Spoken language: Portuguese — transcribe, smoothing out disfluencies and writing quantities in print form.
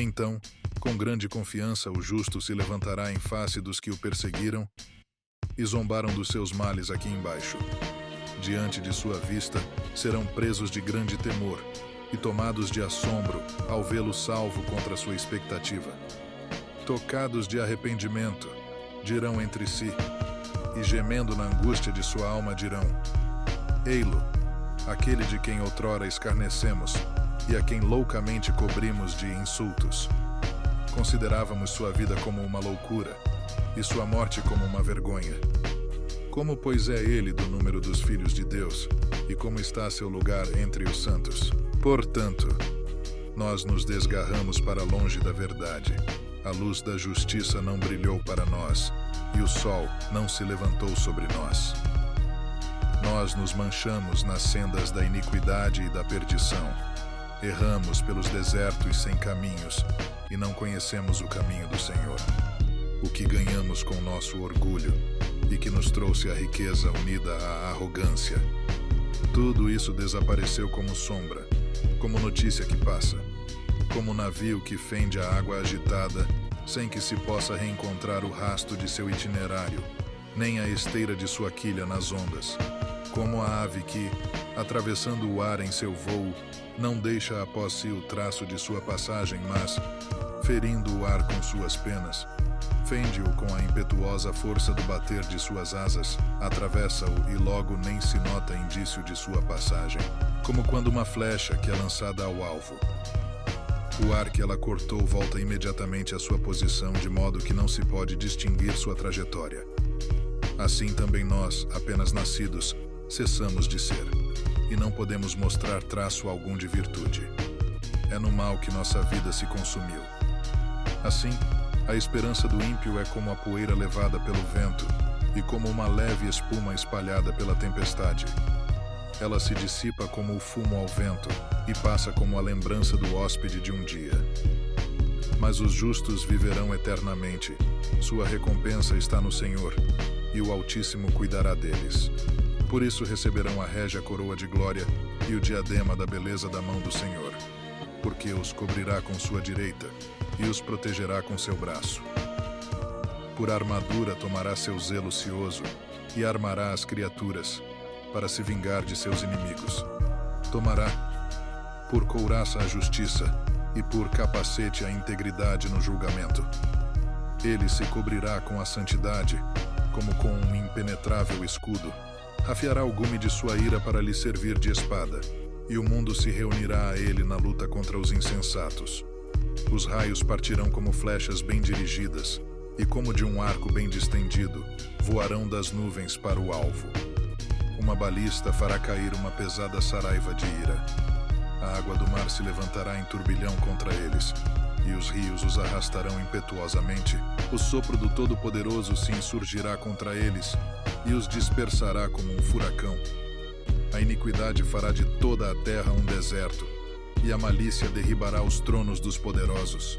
Então, com grande confiança, o justo se levantará em face dos que o perseguiram e zombaram dos seus males aqui embaixo. Diante de sua vista, serão presos de grande temor e tomados de assombro ao vê-lo salvo contra sua expectativa. Tocados de arrependimento, dirão entre si, e gemendo na angústia de sua alma dirão: Ei-lo, aquele de quem outrora escarnecemos e a quem loucamente cobrimos de insultos. Considerávamos sua vida como uma loucura e sua morte como uma vergonha. Como, pois, é ele do número dos filhos de Deus, e como está seu lugar entre os santos? Portanto, nós nos desgarramos para longe da verdade. A luz da justiça não brilhou para nós, e o sol não se levantou sobre nós. Nós nos manchamos nas sendas da iniquidade e da perdição. Erramos pelos desertos sem caminhos, e não conhecemos o caminho do Senhor. O que ganhamos com nosso orgulho, e que nos trouxe a riqueza unida à arrogância. Tudo isso desapareceu como sombra, como notícia que passa, como navio que fende a água agitada, sem que se possa reencontrar o rasto de seu itinerário, nem a esteira de sua quilha nas ondas. Como a ave que, atravessando o ar em seu vôo, não deixa após si o traço de sua passagem, mas, ferindo o ar com suas penas, fende-o com a impetuosa força do bater de suas asas, atravessa-o e logo nem se nota indício de sua passagem, como quando uma flecha que é lançada ao alvo. O ar que ela cortou volta imediatamente à sua posição, de modo que não se pode distinguir sua trajetória. Assim também nós, apenas nascidos, cessamos de ser, e não podemos mostrar traço algum de virtude. É no mal que nossa vida se consumiu. Assim, a esperança do ímpio é como a poeira levada pelo vento e como uma leve espuma espalhada pela tempestade. Ela se dissipa como o fumo ao vento e passa como a lembrança do hóspede de um dia. Mas os justos viverão eternamente. Sua recompensa está no Senhor, e o Altíssimo cuidará deles. Por isso receberão a régia coroa de glória e o diadema da beleza da mão do Senhor, porque os cobrirá com sua direita e os protegerá com seu braço. Por armadura tomará seu zelo cioso e armará as criaturas para se vingar de seus inimigos. Tomará por couraça a justiça e por capacete a integridade no julgamento. Ele se cobrirá com a santidade, como com um impenetrável escudo. Afiará o gume de sua ira para lhe servir de espada, e o mundo se reunirá a ele na luta contra os insensatos. Os raios partirão como flechas bem dirigidas, e como de um arco bem distendido, voarão das nuvens para o alvo. Uma balista fará cair uma pesada saraiva de ira. A água do mar se levantará em turbilhão contra eles, e os rios os arrastarão impetuosamente. O sopro do Todo-Poderoso se insurgirá contra eles, e os dispersará como um furacão. A iniquidade fará de toda a terra um deserto, e a malícia derribará os tronos dos poderosos.